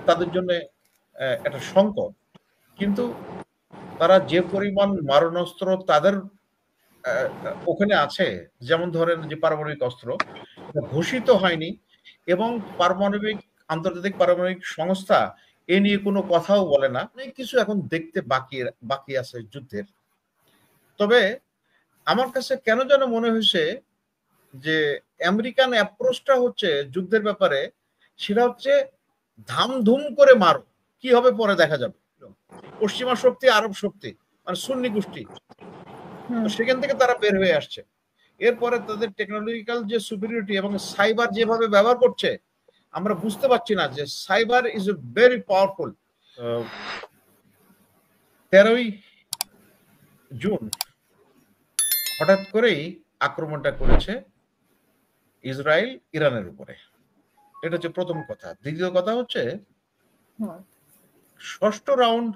তাদের জন্য একটা সংকট। কিন্তু তারা যে পরিমাণ মারণাস্ত্র তাদের ওখানে আছে, যেমন ধরেন যে পারমাণবিক অস্ত্র, এটা ঘোষিত হয়নি এবং আন্তর্জাতিক পারমাণবিক সংস্থা এ নিয়ে কোনো কথাও বলে না। অনেক কিছু এখন দেখতে বাকি আছে যুদ্ধের। তবে আমার কাছে কেন যেন মনে হয়েছে যে আমেরিকান অ্যাপ্রোচটা হচ্ছে যুদ্ধের ব্যাপারে, সেটা হচ্ছে ধামধুম করে মারো, কি হবে পরে দেখা যাবে। পশ্চিমা শক্তি, আরব শক্তি, মানে সুন্নি গোষ্ঠী, তো সেখান থেকে তারা বের হয়ে আসছে। এরপরে তাদের টেকনোলজিক্যাল যে সুপিরিয়রিটি এবং সাইবার যেভাবে ব্যবহার করছে, আমরা বুঝতে পারছি না যে সাইবার ইজ ভেরি পাওয়ারফুল। 13ই জুন হঠাৎ করেই আক্রমণটা করেছে ইসরায়েল ইরানের উপরে। এটা হচ্ছে প্রথম কথা। দ্বিতীয় কথা হচ্ছে ষষ্ঠ রাউন্ড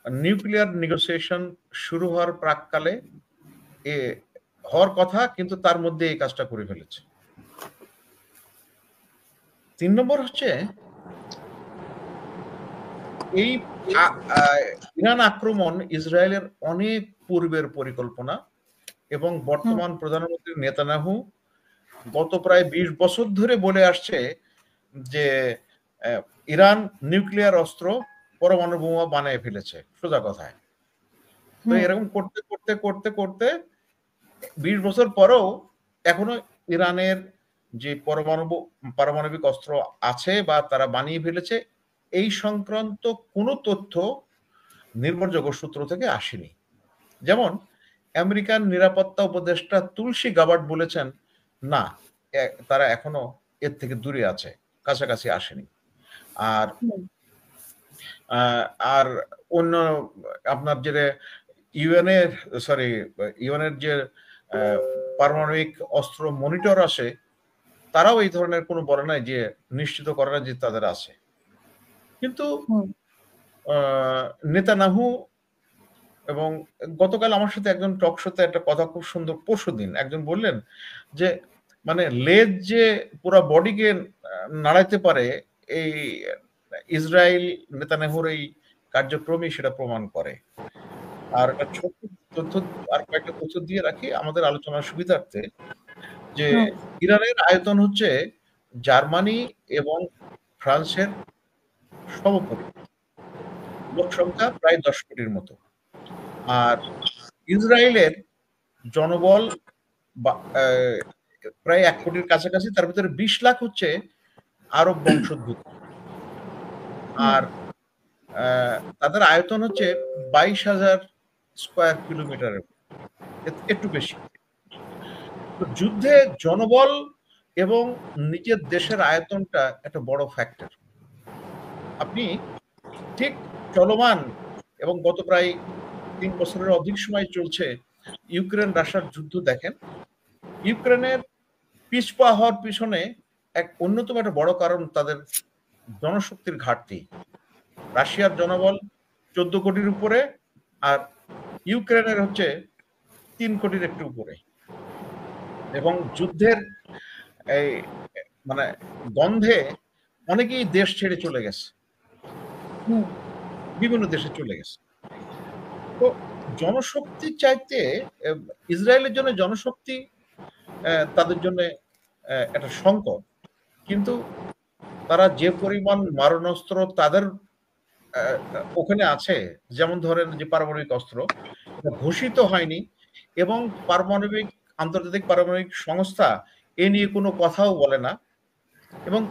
নিউক্লিয়ার নেগোসিয়েশন শুরু হওয়ার প্রাককালে হওয়ার কথা, কিন্তু তার মধ্যে এই কাজটা করে ফেলেছে। 3 নম্বর হচ্ছে এই ইরান আক্রমণ ইসরায়েলের অনেক পূর্বের পরিকল্পনা এবং বর্তমান প্রধানমন্ত্রী নেতানিয়াহু গত প্রায় 20 বছর ধরে বলে আসছে যে ইরান নিউক্লিয়ার অস্ত্র, পরমাণু বোমা বানিয়ে ফেলেছে, সোজা কথায়। তো এরকম করতে করতে করতে করতে 20 বছর পরেও এখনো ইরানের যে পারমাণবিক অস্ত্র আছে বা তারা বানিয়ে ফেলেছে, এই সংক্রান্ত কোনো তথ্য নির্ভরযোগ্য সূত্র থেকে আসেনি। যেমন আমেরিকান নিরাপত্তা উপদেষ্টা তুলসী গাবার্ড বলেছেন, না, তারা এখনো এর থেকে দূরে আছে, কাছাকাছি আসেনি। আর আর অন্য আপনার যে ইউএনের যে পারমাণবিক অস্ত্র মনিটর আসে, তারাও এই ধরনের কোনো বলে নাই যে নিশ্চিত করে না যে তাদের আছে। কিন্তু নেতানিয়াহু এবং গতকাল আমার সাথে একজন টক শোতে একটা কথা খুব সুন্দর, পরশুদিন একজন বললেন যে মানে লেজ যে পুরো বডিকে নাড়াইতে পারে, এই ইসরায়েল নেতানিয়াহুর এই কার্যক্রমই সেটা প্রমাণ করে। আর একটা ছোট্ট তথ্য, আর কয়েকটা তথ্য দিয়ে রাখি আমাদের আলোচনার সুবিধার্থে, যে ইরানের আয়তন হচ্ছে জার্মানি এবং ফ্রান্সের সমপরি, লোক সংখ্যা প্রায় 10 কোটির মতো। আর ইসরায়েলের জনবল প্রায় 1 কোটির কাছাকাছি, তার ভিতরে 20 লাখ হচ্ছে আরব বংশোদ্ভূত। আর তাদের আয়তন হচ্ছে 22,000 স্কয়ার কিলোমিটারের, একটু বেশি। তো যুদ্ধে জনবল এবং নিজের দেশের আয়তনটা একটা বড় ফ্যাক্টর। আপনি ঠিক চলমান এবং গত প্রায় 3 বছরের অধিক সময় চলছে ইউক্রেন রাশিয়ার যুদ্ধ দেখেন। ইউক্রেনের পিছপা হওয়ার পিছনে এক অন্যতম একটা বড় কারণ তাদের জনশক্তির ঘাটতি। রাশিয়ার জনবল 14 কোটির উপরে, আর ইউক্রেনের হচ্ছে 3 কোটির একটু উপরে। এবং যুদ্ধের এই মানে গন্ধে অনেকেই দেশ ছেড়ে চলে গেছে, বিভিন্ন দেশে চলে গেছে। তো জনশক্তির চাইতে ইসরায়েলের জন্য জনশক্তি তাদের জন্য একটা সংকট। কিন্তু তারা যে পরিমাণ মারণাস্ত্র তাদের ওখানে আছে, যেমন ধরেন যে পারমাণবিক অস্ত্র, এটা ঘোষিত হয়নি এবং আন্তর্জাতিক পারমাণবিক সংস্থা এ নিয়ে কোনো কথাও বলে না। এবং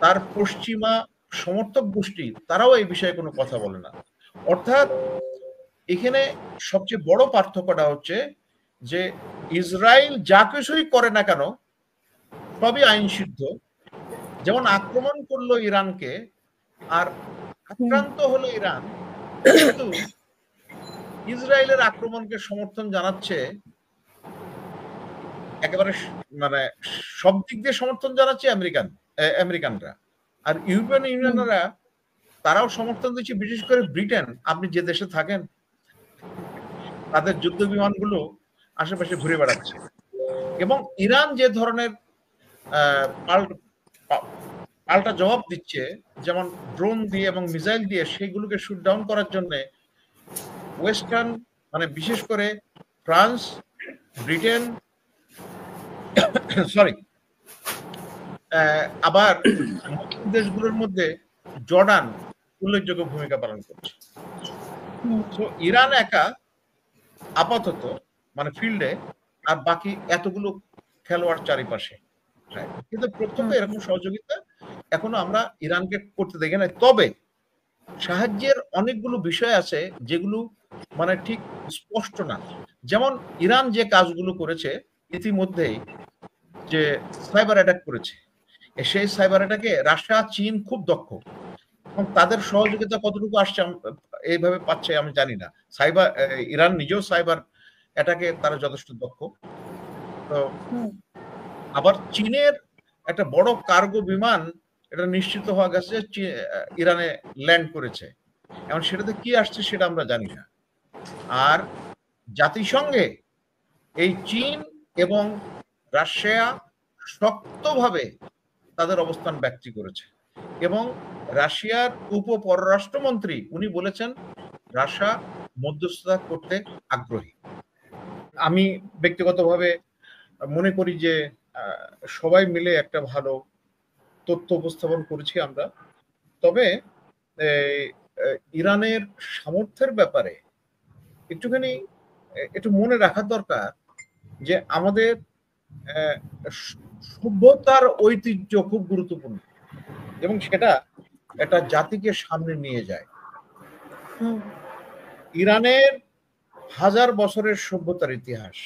তার পশ্চিমা সমর্থক গোষ্ঠী, তারাও এই বিষয়ে কোনো কথা বলে না। অর্থাৎ এখানে সবচেয়ে বড় পার্থক্যটা হচ্ছে যে ইসরায়েল যা কিছুই করে না কেন সবই আইন সিদ্ধ। যেমন আক্রমণ করলো ইরানকে, আর আক্রান্ত হলো ইরান, কিন্তু ইসরায়েলের আক্রমণকে সমর্থন জানাচ্ছে একেবারে, মানে সব দিক দিয়ে সমর্থন জানাচ্ছে আমেরিকানরা। আর ইউরোপিয়ান ইউনিয়নরা তারাও সমর্থন দিচ্ছে, বিশেষ করে ব্রিটেন। আপনি যে দেশে থাকেন, তাদের যুদ্ধ বিমানগুলো আশেপাশে ঘুরে বেড়াচ্ছে। এবং ইরান যে ধরনের পাল্টা জবাব দিচ্ছে, যেমন ড্রোন দিয়ে এবং মিসাইল দিয়ে সেইগুলোকে শুট ডাউন করার জন্য ওয়েস্টার্ন মানে বিশেষ করে ফ্রান্স, ব্রিটেন, সরি, আবার মুসলিম দেশগুলোর মধ্যে জর্ডান উল্লেখযোগ্য ভূমিকা পালন করছে। তো ইরান একা আপাতত মানে ফিল্ডে, আর বাকি এতগুলো খেলোয়াড় চারিপাশে। কিন্তু প্রত্যক্ষ এরকম সহযোগিতা এখনো আমরা ইরানকে করতে দেখি না। তবে সাহায্যের অনেকগুলো বিষয় আছে যেগুলো মানে ঠিক স্পষ্ট না। যেমন ইরান যে কাজগুলো করেছে ইতিমধ্যেই, যে সাইবার অ্যাটাক করেছে, সেই সাইবার অ্যাটাকে রাশিয়া, চীন খুব দক্ষ, এবং তাদের সহযোগিতা কতটুকু আসছে এইভাবে পাচ্ছে আমি জানি না। সাইবার ইরান নিজেও সাইবার অ্যাটাকে তারা যথেষ্ট দক্ষ। তো আবার চীনের একটা বড় কার্গো বিমান এটা নিশ্চিত হওয়া গেছে ইরানে ল্যান্ড করেছে, এখন সেটাতে কি আসছে সেটা আমরা জানি না। আর জাতিসংঘে এই চীন এবং রাশিয়া শক্তভাবে তাদের অবস্থান ব্যক্ত করেছে, এবং রাশিয়ার উপ পররাষ্ট্রমন্ত্রী উনি বলেছেন রাশিয়া মধ্যস্থতা করতে আগ্রহী। আমি ব্যক্তিগতভাবে মনে করি যে সবাই মিলে একটা ভালো তথ্য উপস্থাপন করেছি আমরা। তবে ইরানের সামর্থ্যের ব্যাপারে একটুখানি একটু মনে রাখা দরকার যে আমাদের সভ্যতার ঐতিহ্য খুব গুরুত্বপূর্ণ, এবং সেটা একটা জাতিকে সামনে নিয়ে যায়। ইরানের হাজার বছরের সভ্যতার ইতিহাস,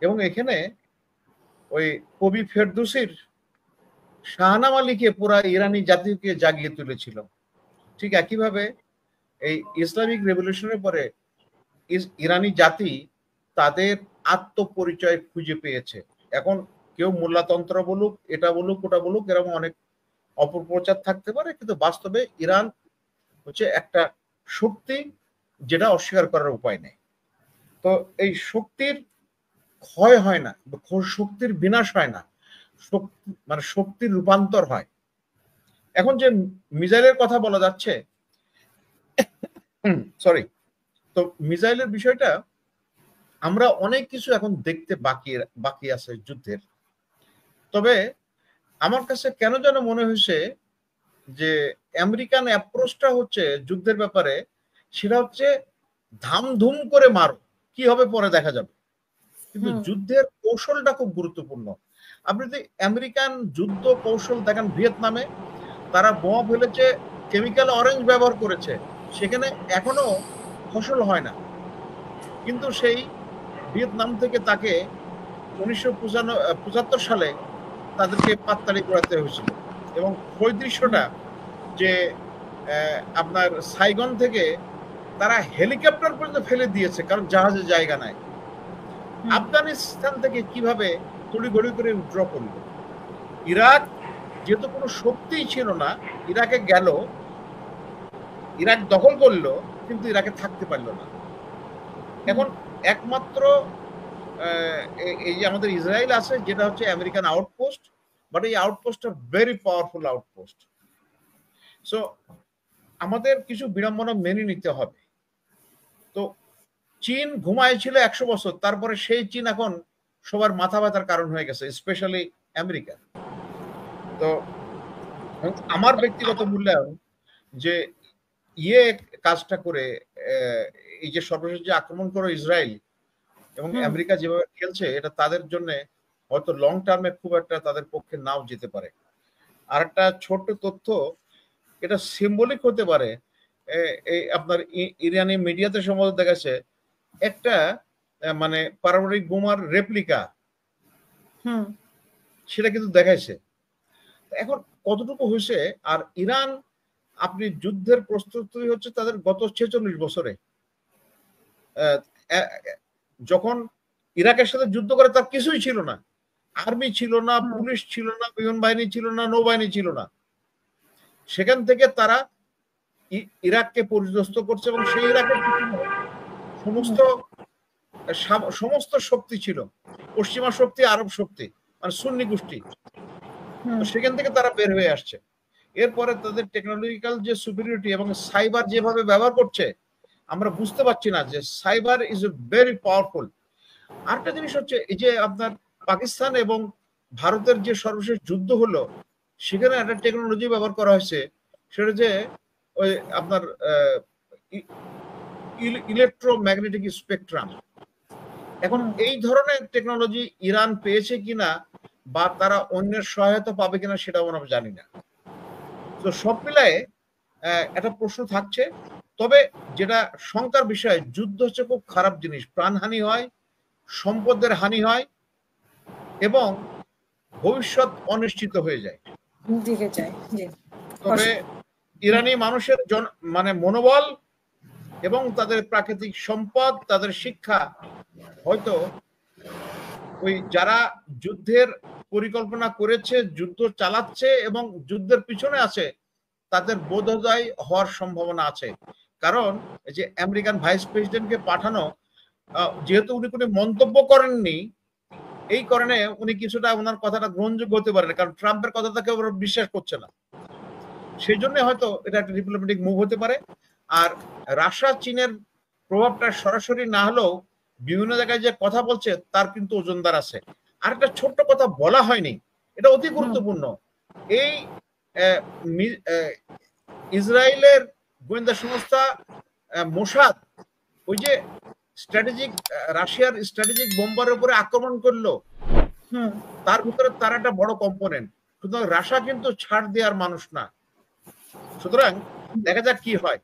এবং এখানে ওই কবি ফেরদৌসির শাহনামা লিখে পুরা ইরানি জাতিকে জাগিয়ে তুলেছিল। ঠিক একইভাবে এই ইসলামিক রেভলিউশনের পরে ইরানি জাতি তাদের আত্মপরিচয় খুঁজে পেয়েছে। এখন কেউ মোল্লাতন্ত্র বলুক, এটা বলুক, ওটা বলুক, এরকম অনেক অপপ্রচার থাকতে পারে, কিন্তু বাস্তবে ইরান হচ্ছে একটা শক্তি যেটা অস্বীকার করার উপায় নেই। তো এই শক্তির ক্ষয় হয় না, শক্তির বিনাশ হয় না, মানে শক্তির রূপান্তর হয়। এখন যে মিসাইলের কথা বলা যাচ্ছে, সরি, তো মিসাইলের বিষয়টা আমরা অনেক কিছু এখন দেখতে বাকি আছে যুদ্ধের। তবে আমার কাছে কেন যেন মনে হয়েছে যে আমেরিকান অ্যাপ্রোচটা হচ্ছে যুদ্ধের ব্যাপারে, সেটা হচ্ছে ধামধুম করে মারো, কি হবে পরে দেখা যাবে। কিন্তু যুদ্ধের কৌশলটা খুব গুরুত্বপূর্ণ। আপনি যদি আমেরিকান যুদ্ধ কৌশল দেখেন, ভিয়েতনামে তারা বোমা ফেলেছে, কেমিক্যাল অরেঞ্জ ব্যবহার করেছে, সেখানে এখনো ফসল হয় না, কিন্তু সেই ভিয়েতনাম থেকে তাকে 1975 সালে তাদেরকে পাততাড়ি করাতে হয়েছিল। এবং ওই দৃশ্যটা যে আপনার সাইগন থেকে তারা হেলিকপ্টার পর্যন্ত ফেলে দিয়েছে, কারণ জাহাজে জায়গা নাই। আফগানিস্তান থেকে কিভাবে তড়িঘড়ি করে উইথড্র করলো। ইরাক যেহেতু কোনো শক্তিই ছিল না, ইরাকে গেল, ইরাক দখল করলো, কিন্তু ইরাকে থাকতে পারলো না। এখন একমাত্র এই যে আমাদের ইসরায়েল আছে, যেটা হচ্ছে আমেরিকান আউটপোস্ট, বাট এই আউটপোস্টটা ভেরি পাওয়ারফুল আউটপোস্ট। সো আমাদের কিছু বিড়ম্বনা মেনে নিতে হবে। তো চীন ঘুমাইছিল 100 বছর, তারপরে সেই চীন এখন সবার মাথা ব্যথার কারণ হয়ে গেছে, স্পেশালি আমেরিকা। তো আমার ব্যক্তিগত মূল্যায়ন যে কাজটা করে, এই যে সর্বশেষ যে আক্রমণ করো ইসরায়েল এবং আমেরিকা যেভাবে খেলছে, এটা তাদের জন্য হয়তো লং টার্মে খুব একটা তাদের পক্ষে নাও যেতে পারে। আর একটা ছোট্ট তথ্য, এটা সিম্বলিক হতে পারে। এই আপনার ইরানি মিডিয়াতে সম্ভবত দেখাচ্ছে একটা মানে পারমাণবিক বোমার রেপ্লিকা, সেটা কিন্তু দেখাইছে। এখন কতটুকু হয়েছে, আর ইরান আপনি যুদ্ধের প্রস্তুতি হচ্ছে তাদের গত 46 বছরে। যখন ইরাকের সাথে যুদ্ধ করে তার কিছুই ছিল না, আর্মি ছিল না, পুলিশ ছিল না, বিমান বাহিনী ছিল না, নৌবাহিনী ছিল না। সেখান থেকে তারা ইরাককে পরিদস্ত করছে, এবং সেই ইরাকের সমস্ত শক্তি ছিল, পশ্চিমা শক্তি, আরব শক্তি, মানে সুন্নি গোষ্ঠী। তো সেখান থেকে তারা বের হয়ে আসছে। এরপরে তাদের টেকনোলজিক্যাল যে সুপিরিয়রিটি এবং সাইবার যেভাবে ব্যবহার করছে, আমরা বুঝতে পারছি না যে cyber is a very powerful. আরেকটা জিনিস হচ্ছে এই যে আপনার পাকিস্তান এবং ভারতের যে সর্বশেষ যুদ্ধ হলো, সেখানে একটা টেকনোলজি ব্যবহার করা হয়েছে, সেটা যে ওই আপনার ইলেকট্রোম্যাগনেটিক স্পেকট্রাম। এখন এই ধরনের টেকনোলজি ইরান পেয়েছে কিনা বা তারা অন্যের সহায়তা পাবে কিনা সেটাও আমরা জানি না। তো সব মিলায়ে একটা প্রশ্ন থাকছে। তবে যেটা শঙ্কার বিষয়, যুদ্ধ হচ্ছে খুব খারাপ জিনিস, প্রাণহানি হয়, সম্পদের হানি হয় এবং ভবিষ্যৎ অনিশ্চিত হয়ে যায়। তবে ইরানি মানুষের মানে মনোবল এবং তাদের প্রাকৃতিক সম্পদ, তাদের শিক্ষা, হয়তো ওই যারা যুদ্ধের পরিকল্পনা করেছে, যুদ্ধ চালাচ্ছে এবং যুদ্ধের পিছনে আছে, তাদের বোধোদয় হওয়ার সম্ভাবনা আছে। কারণ এই যে আমেরিকান ভাইস প্রেসিডেন্টকে পাঠানো, যেহেতু উনি কোনো মন্তব্য করেননি, এই কারণে উনি কিছুটা ওনার কথাটা গ্রহণযোগ্য হতে পারে না, কারণ ট্রাম্পের কথাটা কেউ বিশ্বাস করছে না। সেই জন্য হয়তো এটা একটা ডিপ্লোম্যাটিক মুভ হতে পারে। আর রাশিয়া চীনের প্রভাবটা সরাসরি না হলেও বিভিন্ন জায়গায় যে কথা বলছে তার কিন্তু ওজনদার আছে। আর একটা ছোট্ট কথা বলা হয়নি, এটা অতি গুরুত্বপূর্ণ। এই ইসরায়েলের গোয়েন্দা সংস্থা মোসাদ ওই যে স্ট্র্যাটেজিক রাশিয়ার স্ট্র্যাটেজিক বোম্বারের উপরে আক্রমণ করলো, তার ভিতরে তার একটা বড় কম্পোনেন্ট। সুতরাং রাশিয়া কিন্তু ছাড় দেওয়ার মানুষ না। সুতরাং দেখা যাক কি হয়।